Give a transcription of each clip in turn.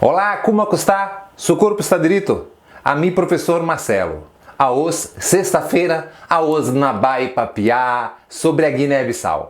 Olá, como está? Seu corpo está direito? A mim, professor Marcelo. A hoje, sexta-feira, a hoje na vai papiar sobre a Guiné-Bissau.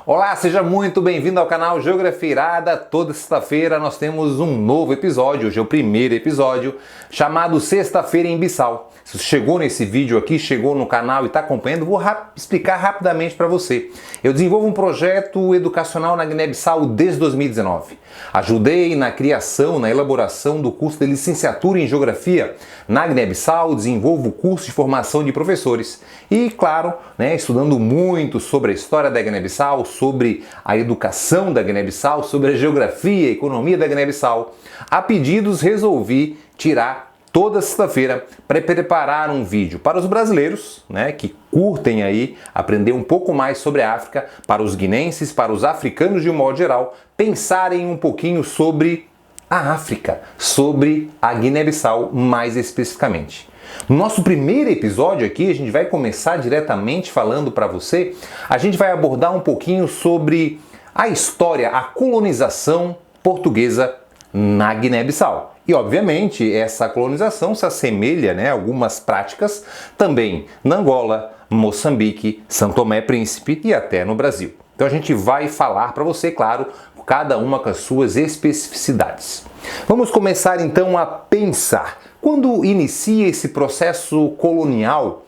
Olá, seja muito bem-vindo ao canal Geografia Irada. Toda sexta-feira nós temos um novo episódio, hoje é o primeiro episódio, chamado Sexta-feira em Bissau. Se você chegou nesse vídeo aqui, chegou no canal e está acompanhando, vou explicar rapidamente para você. Eu desenvolvo um projeto educacional na Guiné-Bissau desde 2019. Ajudei na criação, na elaboração do curso de licenciatura em Geografia na Guiné-Bissau, desenvolvo o curso de formação de professores e, claro, estudando muito sobre a história da Guiné-Bissau, sobre a educação da Guiné-Bissau, sobre a geografia e economia da Guiné-Bissau. A pedidos, resolvi tirar toda sexta-feira para preparar um vídeo para os brasileiros, que curtem aí aprender um pouco mais sobre a África, para os guinenses, para os africanos de um modo geral, pensarem um pouquinho sobre a África, sobre a Guiné-Bissau mais especificamente. No nosso primeiro episódio aqui, a gente vai começar diretamente falando para você, a gente vai abordar um pouquinho sobre a história, a colonização portuguesa na Guiné-Bissau. E, obviamente, essa colonização se assemelha a algumas práticas também na Angola, Moçambique, São Tomé e Príncipe e até no Brasil. Então a gente vai falar para você, claro, cada uma com as suas especificidades. Vamos começar então a pensar. Quando inicia esse processo colonial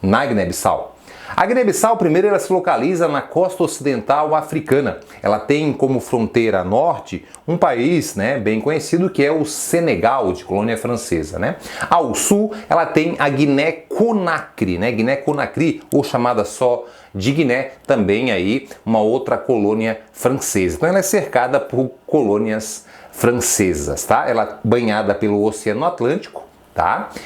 na Guiné-Bissau? A Guiné-Bissau, primeiro, ela se localiza na costa ocidental africana. Ela tem como fronteira norte um país bem conhecido que é o Senegal, de colônia francesa. Ao sul, ela tem a Guiné-Conakry, Guiné-Conakry, ou chamada só de Guiné, também aí uma outra colônia francesa. Então ela é cercada por colônias francesas, tá? Ela é banhada pelo Oceano Atlântico.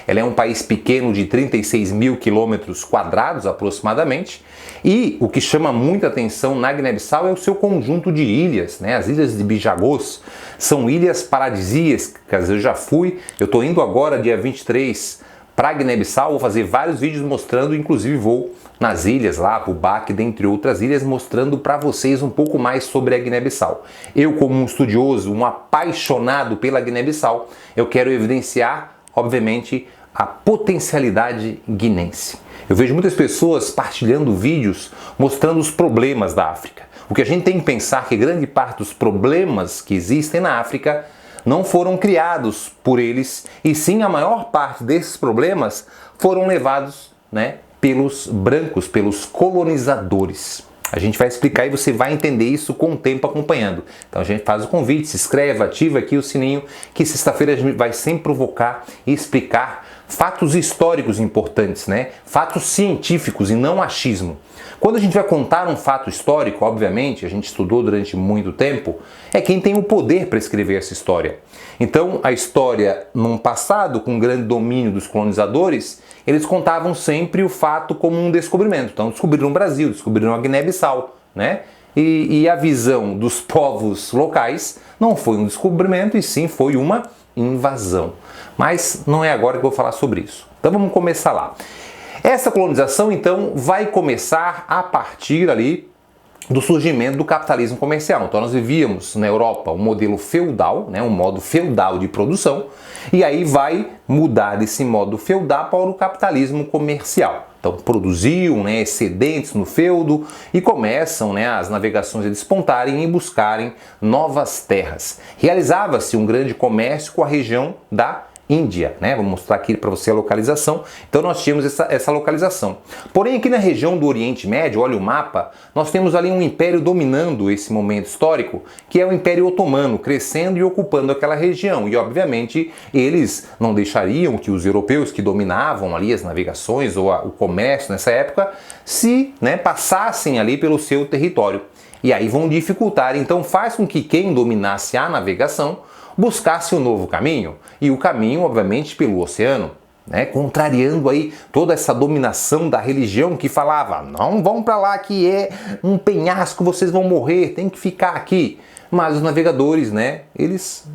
Ela é um país pequeno de 36 mil quilômetros quadrados aproximadamente, e o que chama muita atenção na Guiné-Bissau é o seu conjunto de ilhas, as ilhas de Bijagos. São ilhas paradisíacas. Eu já fui, eu estou indo agora dia 23 para a Guiné-Bissau, vou fazer vários vídeos mostrando, inclusive vou nas ilhas lá, Bubaque, dentre outras ilhas, mostrando para vocês um pouco mais sobre a Guiné-Bissau. Eu, como um estudioso, um apaixonado pela Guiné-Bissau, eu quero evidenciar obviamente, a potencialidade guinense. Eu vejo muitas pessoas partilhando vídeos mostrando os problemas da África. O que a gente tem que pensar é que grande parte dos problemas que existem na África não foram criados por eles, e sim a maior parte desses problemas foram levados pelos brancos, pelos colonizadores. A gente vai explicar e você vai entender isso com o tempo acompanhando. Então a gente faz o convite, se inscreve, ativa aqui o sininho, que sexta-feira a gente vai sempre provocar e explicar fatos históricos importantes, fatos científicos e não achismo. Quando a gente vai contar um fato histórico, obviamente, a gente estudou durante muito tempo, é quem tem o poder para escrever essa história. Então, a história, num passado com grande domínio dos colonizadores, eles contavam sempre o fato como um descobrimento. Então, descobriram o Brasil, descobriram a Guiné-Bissau, E a visão dos povos locais não foi um descobrimento, e sim foi uma invasão. Mas não é agora que eu vou falar sobre isso. Então, vamos começar lá. Essa colonização, então, vai começar a partir ali do surgimento do capitalismo comercial. Então nós vivíamos na Europa um modelo feudal, um modo feudal de produção, e aí vai mudar desse modo feudal para o capitalismo comercial. Então produziam excedentes no feudo e começam as navegações a despontarem e buscarem novas terras. Realizava-se um grande comércio com a região da Índia, Vou mostrar aqui para você a localização. Então nós tínhamos essa localização. Porém, aqui na região do Oriente Médio, olha o mapa, nós temos ali um império dominando esse momento histórico, que é o Império Otomano, crescendo e ocupando aquela região. E, obviamente, eles não deixariam que os europeus que dominavam ali as navegações ou o comércio nessa época se passassem ali pelo seu território. E aí vão dificultar. Então faz com que quem dominasse a navegação buscasse um novo caminho, e o caminho, obviamente, pelo oceano, contrariando aí toda essa dominação da religião que falava, não vão para lá que é um penhasco, vocês vão morrer, tem que ficar aqui. Mas os navegadores, eles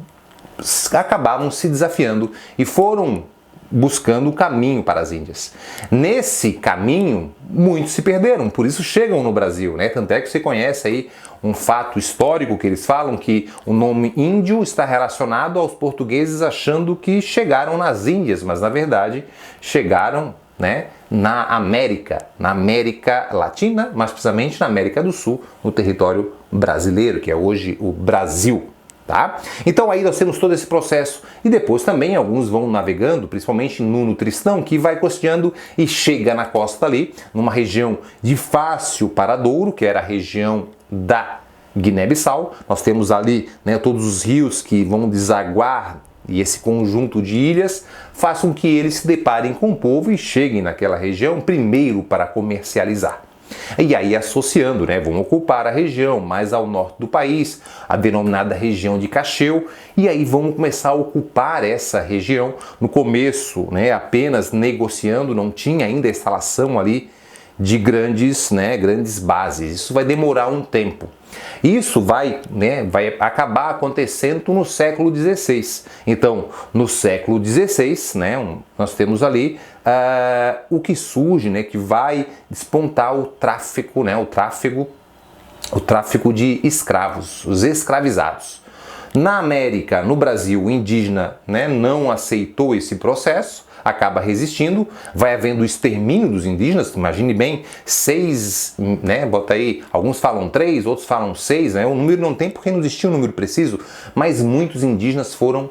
acabavam se desafiando e foram buscando o caminho para as Índias. Nesse caminho, muitos se perderam, por isso chegam no Brasil, né? Tanto é que você conhece aí um fato histórico que eles falam que o nome índio está relacionado aos portugueses achando que chegaram nas Índias, mas na verdade chegaram, né, na América Latina, mais precisamente na América do Sul, no território brasileiro, que é hoje o Brasil. Tá? Então aí nós temos todo esse processo e depois também alguns vão navegando, principalmente no Tristão, que vai costeando e chega na costa ali, numa região de fácil paradouro, que era a região da Guiné-Bissau. Nós temos ali, né, todos os rios que vão desaguar e esse conjunto de ilhas faz com que eles se deparem com o povo e cheguem naquela região primeiro para comercializar. E aí associando, né, vão ocupar a região mais ao norte do país, a denominada região de Cacheu, e aí vão começar a ocupar essa região. No começo, né, apenas negociando, não tinha ainda a instalação ali de grandes bases. Isso vai demorar um tempo. Isso vai acabar acontecendo no século XVI. Então, no século XVI, né, nós temos ali o que surge, né, que vai despontar o tráfico, né, o tráfico de escravos, os escravizados. Na América, no Brasil, o indígena, né, não aceitou esse processo, acaba resistindo, vai havendo o extermínio dos indígenas. Imagine bem, 6, né, bota aí, alguns falam 3, outros falam 6, né, o número não tem porque não existia um número preciso, mas muitos indígenas foram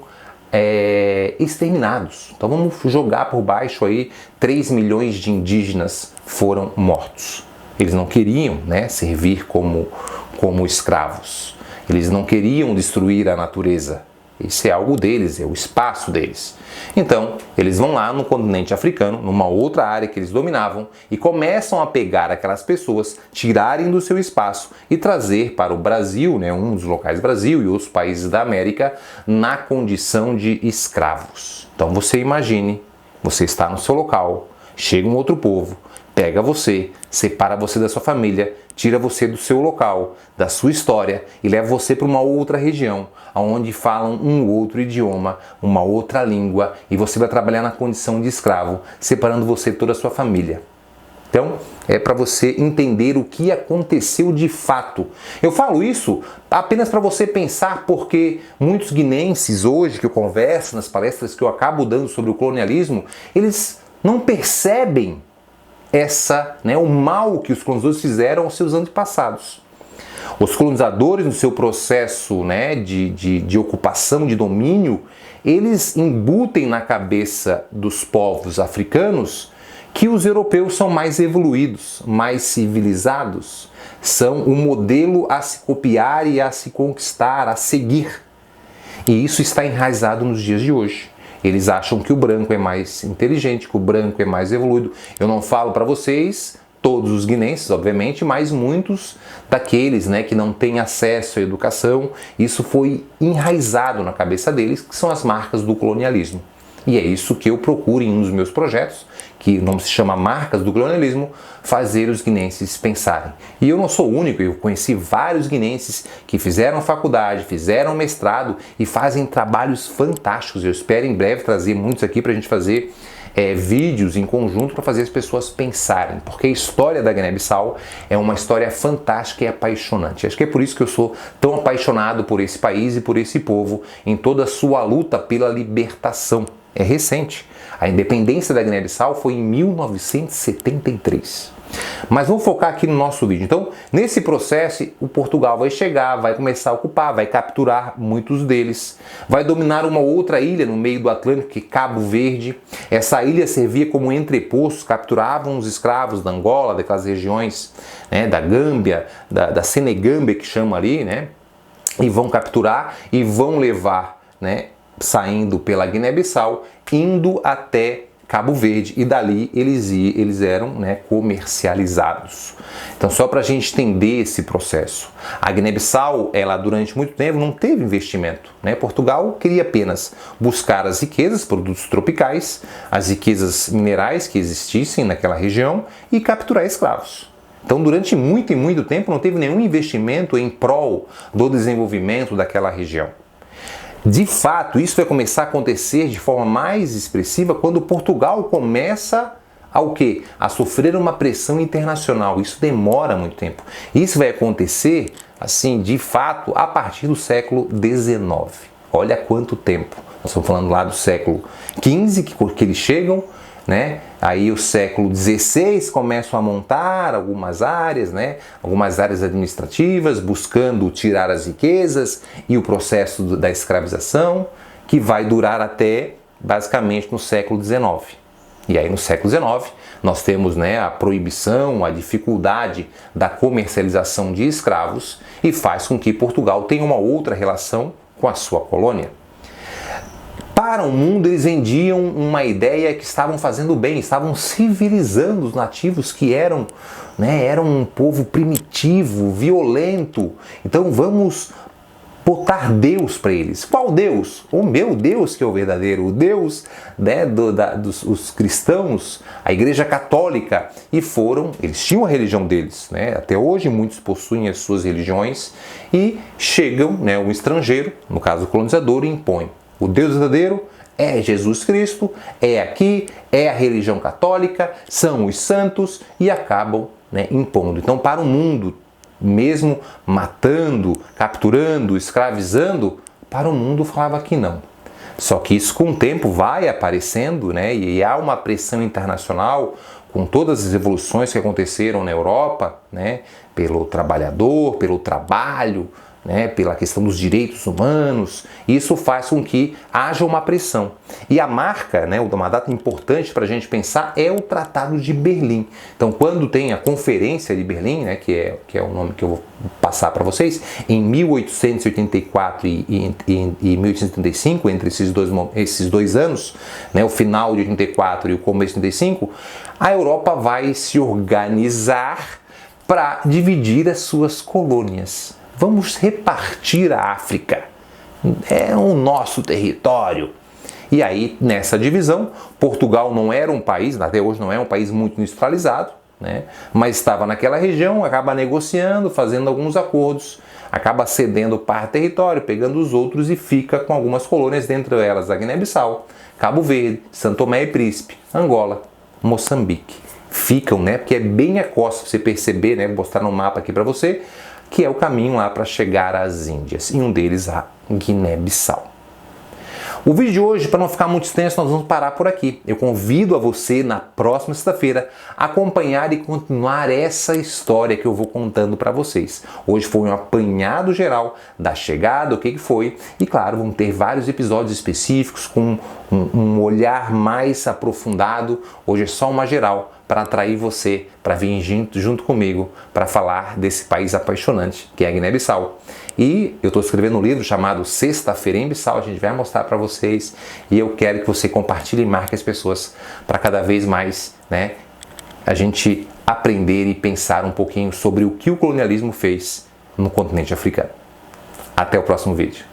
exterminados. Então vamos jogar por baixo aí, 3 milhões de indígenas foram mortos. Eles não queriam, né, servir como escravos, eles não queriam destruir a natureza. Isso é algo deles, é o espaço deles. Então, eles vão lá no continente africano, numa outra área que eles dominavam, e começam a pegar aquelas pessoas, tirarem do seu espaço e trazer para o Brasil, né, um dos locais do Brasil e outros países da América, na condição de escravos. Então você imagine, você está no seu local, chega um outro povo, pega você, separa você da sua família, tira você do seu local, da sua história e leva você para uma outra região, onde falam um outro idioma, uma outra língua, e você vai trabalhar na condição de escravo, separando você de toda a sua família. Então, é para você entender o que aconteceu de fato. Eu falo isso apenas para você pensar, porque muitos guineenses hoje que eu converso nas palestras que eu acabo dando sobre o colonialismo, eles não percebem o mal que os colonizadores fizeram aos seus antepassados. Os colonizadores, no seu processo, né, de ocupação, de domínio, eles embutem na cabeça dos povos africanos que os europeus são mais evoluídos, mais civilizados, são um modelo a se copiar e a se conquistar, a seguir. E isso está enraizado nos dias de hoje. Eles acham que o branco é mais inteligente, que o branco é mais evoluído. Eu não falo para vocês, todos os guinenses, obviamente, mas muitos daqueles, né, que não têm acesso à educação, isso foi enraizado na cabeça deles, que são as marcas do colonialismo. E é isso que eu procuro em um dos meus projetos, que não se chama Marcas do Colonialismo, fazer os guinenses pensarem. E eu não sou o único, eu conheci vários guinenses que fizeram faculdade, fizeram mestrado e fazem trabalhos fantásticos. Eu espero em breve trazer muitos aqui para a gente fazer vídeos em conjunto para fazer as pessoas pensarem, porque a história da Guiné-Bissau é uma história fantástica e apaixonante. Acho que é por isso que eu sou tão apaixonado por esse país e por esse povo em toda a sua luta pela libertação. É recente. A independência da Guiné-Bissau foi em 1973. Mas vamos focar aqui no nosso vídeo. Então, nesse processo, o Portugal vai chegar, vai começar a ocupar, vai capturar muitos deles, vai dominar uma outra ilha no meio do Atlântico, que é Cabo Verde. Essa ilha servia como entreposto, capturavam os escravos da Angola, daquelas regiões, né, da Gâmbia, da Senegâmbia, que chama ali, né, e vão capturar e vão levar, né, saindo pela Guiné-Bissau, indo até Cabo Verde, e dali eles eram, né, comercializados. Então, só para a gente entender esse processo, a Guiné-Bissau, ela durante muito tempo não teve investimento, né? Portugal queria apenas buscar as riquezas, produtos tropicais, as riquezas minerais que existissem naquela região e capturar escravos. Então, durante muito e muito tempo não teve nenhum investimento em prol do desenvolvimento daquela região. De fato, isso vai começar a acontecer de forma mais expressiva quando Portugal começa ao quê? A sofrer uma pressão internacional. Isso demora muito tempo. Isso vai acontecer, assim, de fato, a partir do século XIX. Olha quanto tempo. Nós estamos falando lá do século XV, que eles chegam, né? Aí o século XVI começam a montar algumas áreas, né? Algumas áreas administrativas, buscando tirar as riquezas e o processo da escravização, que vai durar até, basicamente, no século XIX. E aí no século XIX nós temos, né, a proibição, a dificuldade da comercialização de escravos e faz com que Portugal tenha uma outra relação com a sua colônia. Para o mundo eles vendiam uma ideia que estavam fazendo bem, estavam civilizando os nativos que eram um povo primitivo, violento. Então vamos botar Deus para eles. Qual Deus? O meu Deus, que é o verdadeiro, o Deus, né, dos cristãos, a Igreja Católica. E eles tinham a religião deles, né? Até hoje muitos possuem as suas religiões e chegam, né, um estrangeiro, no caso o colonizador, e impõe. O Deus verdadeiro é Jesus Cristo, é aqui, é a religião católica, são os santos e acabam, né, impondo. Então, para o mundo, mesmo matando, capturando, escravizando, para o mundo falava que não. Só que isso com o tempo vai aparecendo, né? E há uma pressão internacional com todas as evoluções que aconteceram na Europa, né? Pelo trabalhador, pelo trabalho, né, pela questão dos direitos humanos. Isso faz com que haja uma pressão. E a marca, né, uma data importante para a gente pensar é o Tratado de Berlim. Então, quando tem a Conferência de Berlim, né, que é o nome que eu vou passar para vocês, em 1884 e 1885, entre esses dois anos, né, o final de 84 e o começo de 85, a Europa vai se organizar para dividir as suas colônias. Vamos repartir a África, é o nosso território. E aí, nessa divisão, Portugal não era um país, até hoje não é um país muito industrializado, né? Mas estava naquela região, acaba negociando, fazendo alguns acordos, acaba cedendo parte do território, pegando os outros e fica com algumas colônias, dentre elas a Guiné-Bissau, Cabo Verde, São Tomé e Príncipe, Angola, Moçambique. Ficam, né? Porque é bem a costa, pra você perceber, né? Vou mostrar no mapa aqui para você, que é o caminho lá para chegar às Índias, e um deles a Guiné-Bissau. O vídeo de hoje, para não ficar muito extenso, nós vamos parar por aqui. Eu convido a você, na próxima sexta-feira, a acompanhar e continuar essa história que eu vou contando para vocês. Hoje foi um apanhado geral da chegada, o que foi, e claro, vão ter vários episódios específicos com um olhar mais aprofundado. Hoje é só uma geral para atrair você para vir junto comigo para falar desse país apaixonante que é a Guiné-Bissau. E eu estou escrevendo um livro chamado Sexta-feira em Bissau, a gente vai mostrar para vocês, e eu quero que você compartilhe e marque as pessoas para cada vez mais, né, a gente aprender e pensar um pouquinho sobre o que o colonialismo fez no continente africano. Até o próximo vídeo.